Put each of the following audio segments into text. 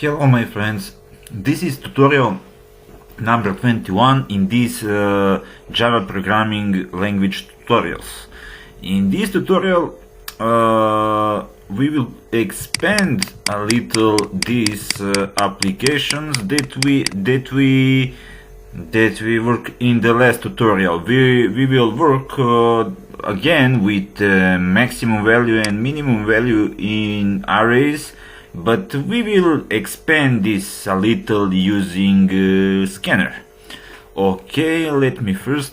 Hello my friends, this is tutorial number 21 in this Java programming language tutorials. In this tutorial we will expand a little these applications that we work in the last tutorial. We will work again with maximum value and minimum value in arrays, but we will expand this a little using scanner. Okay, let me close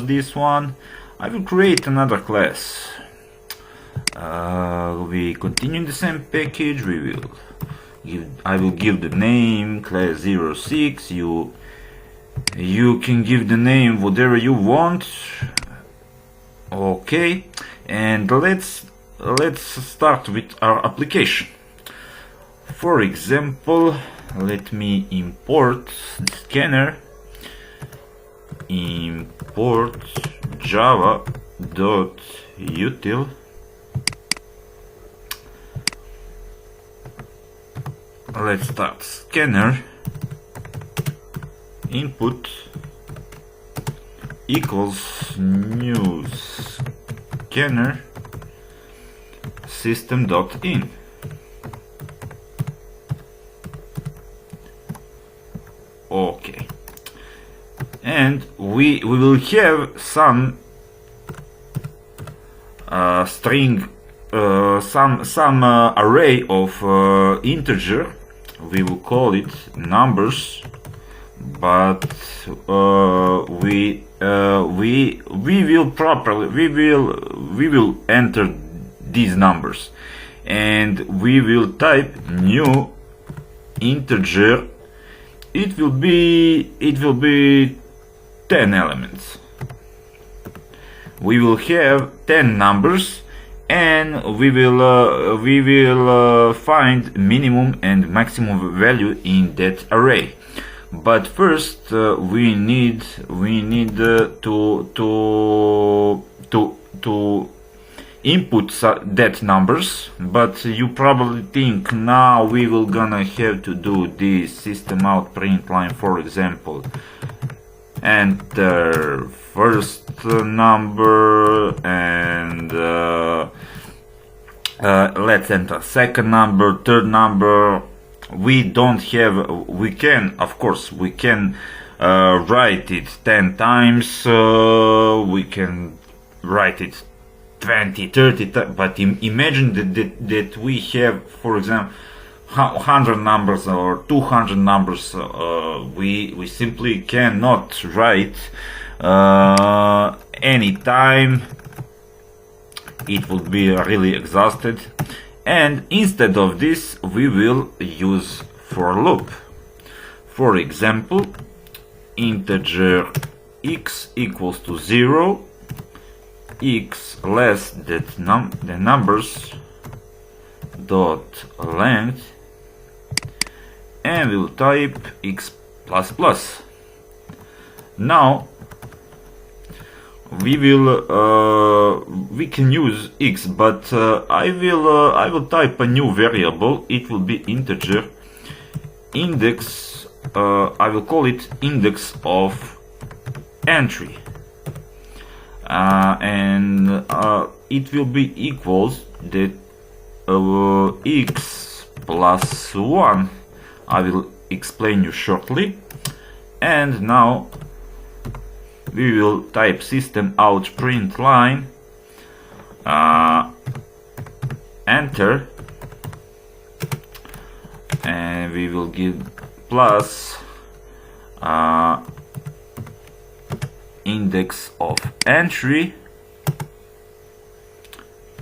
this one. I will create another class. We continue the same package. I will give the name class 06. You can give the name whatever you want. Okay, and let's start with our application. For example, let me import the scanner, import java.util. Let's start scanner input equals new scanner system.in. Okay, and we will have some string, some array of integer. We will call it numbers, but we will enter these numbers, and we will type new integer. It will be 10 elements. We will have 10 numbers, and we will find minimum and maximum value in that array. But first we need to input that numbers. But you probably think now we will gonna have to do this system out print line, for example, enter first number, and let's enter second number, third number. We can write it 10 times, we can write it 20, 30 times, but imagine that we have, for example, 100 numbers or 200 numbers. We simply cannot write any time. It would be really exhausted, and instead of this we will use for loop. For example, integer x equals to 0, x less than the numbers dot length, and we'll type x plus plus. Now we can use x, but I will type a new variable. It will be integer index. I will call it index of entry, and it will be equals that x plus 1. I will explain you shortly. And now we will type system out print line, enter, and we will give plus index of entry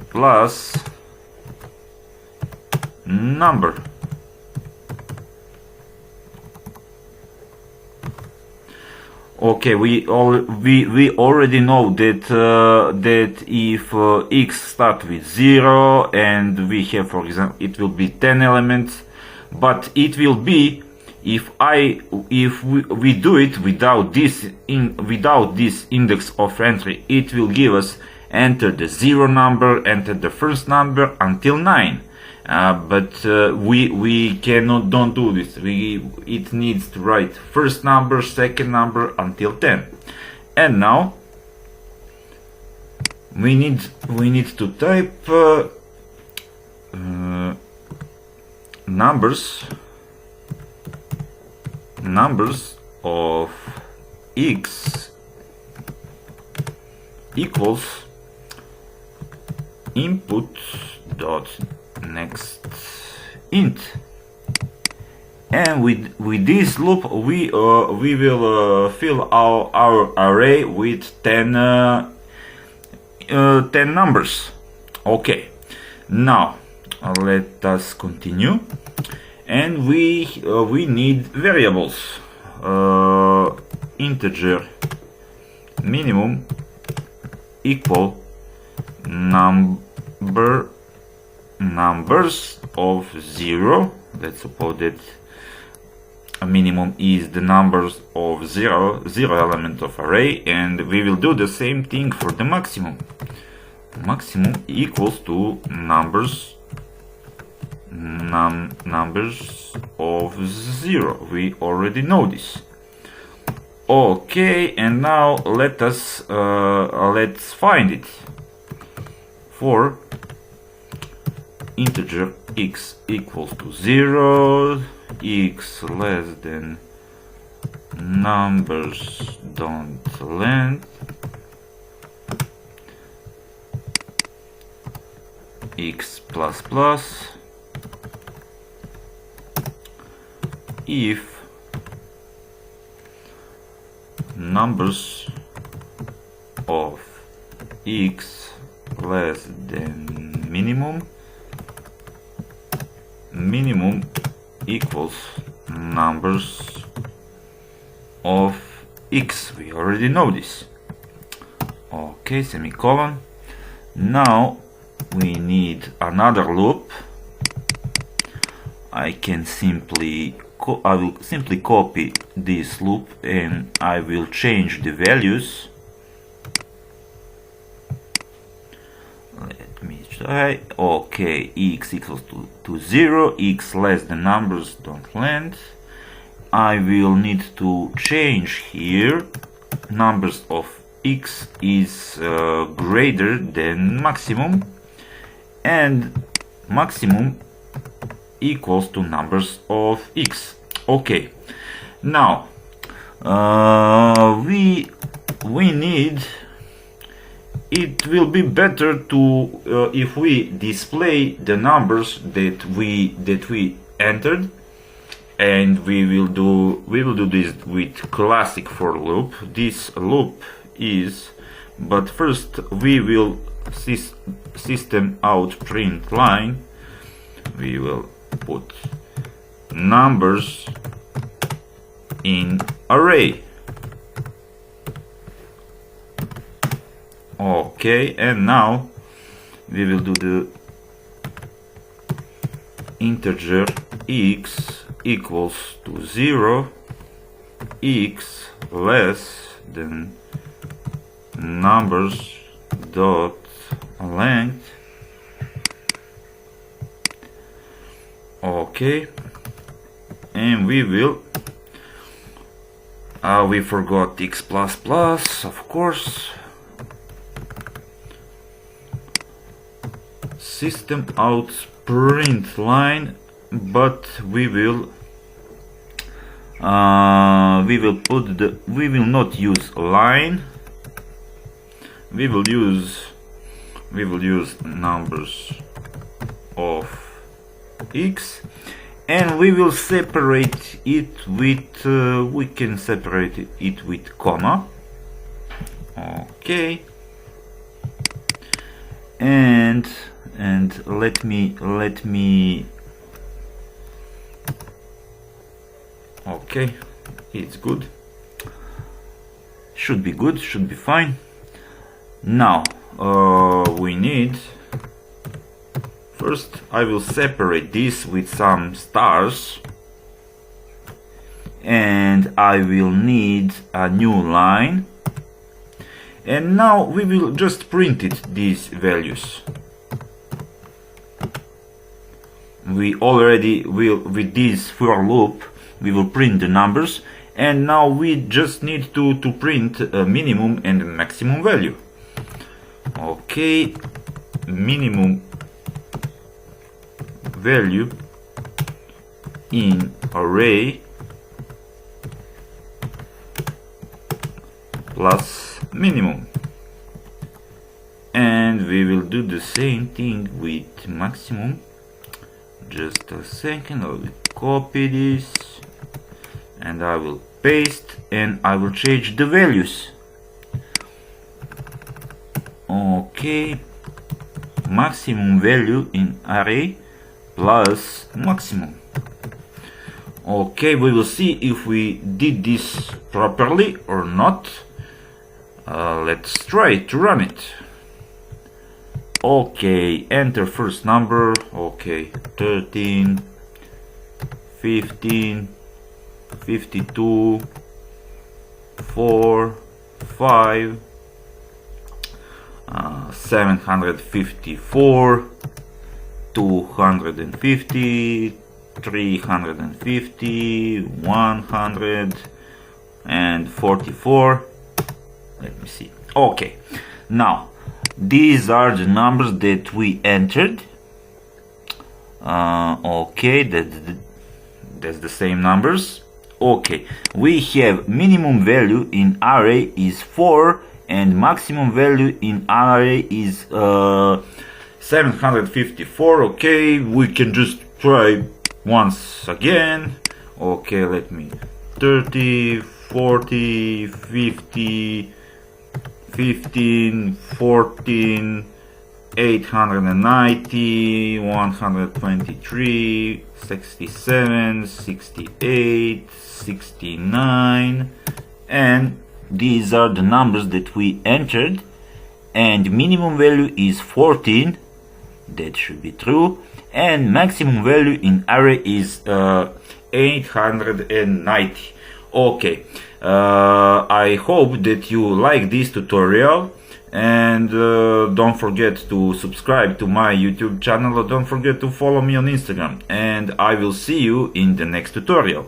plus number. Okay, we already know that if x start with 0 and we have, for example, it will be 10 elements, but it will be, if we do it without this index of entry, it will give us enter the 0 number, enter the first number until 9. but we cannot don't do this. It needs to write first number, second number until 10. And now we need to type numbers of x equals input dot next int, and with this loop we will fill our array with 10 numbers. Okay, now let us continue, and we need variables. Integer minimum equal numbers of 0. Let's suppose that a minimum is the numbers of zero element of array, and we will do the same thing for the maximum. Maximum equals to numbers of 0. We already know this. Okay, and now let's find it. For integer x equals to 0, x less than numbers don't length, x plus plus, if numbers of x less than minimum equals numbers of x. We already know this. Okay, semicolon. Now we need another loop. I will simply copy this loop, and I will change the values. Let me try. Okay, x equals to 0, x less than numbers don't length. I will need to change here numbers of x is greater than maximum, and maximum equals to numbers of x. Okay, now we need, it will be better to if we display the numbers that we entered, and we will do this with classic for loop. This loop is, but first we will system out print line. We will put numbers in array. Okay, and now we will do the integer x equals to 0, x less than numbers dot length. Okay, and we will we forgot x plus plus, of course. System out print line, but we will not use line. We will use numbers of x, and we will separate it with we can separate it with comma. Okay, and let me okay, it's good, should be good, should be fine. Now we need, first I will separate this with some stars, and I will need a new line, and now we will just print it, these values. we already will, with this for loop, we will print the numbers, and now we just need to print a minimum and a maximum value. Okay, minimum value in array plus minimum, and we will do the same thing with maximum. Just a second, I will copy this and I will paste, and I will change the values. Okay, maximum value in array plus maximum. Okay, we will see if we did this properly or not. Let's try to run it. Okay, enter first number. Okay, 13, 15, 52, 4, 5, 754, 250, 350, 100 and 44. Let me see. Okay, now these are the numbers that we entered. Okay, that's the same numbers. Okay, we have minimum value in array is 4 and maximum value in array is 754. Okay, we can just try once again. Okay, let me 30, 40, 50, 15, 14, 890, 123, 67, 68, 69, and these are the numbers that we entered, and minimum value is 14, that should be true, and maximum value in array is 890. Okay, I hope that you like this tutorial, and don't forget to subscribe to my YouTube channel, or don't forget to follow me on Instagram, and I will see you in the next tutorial.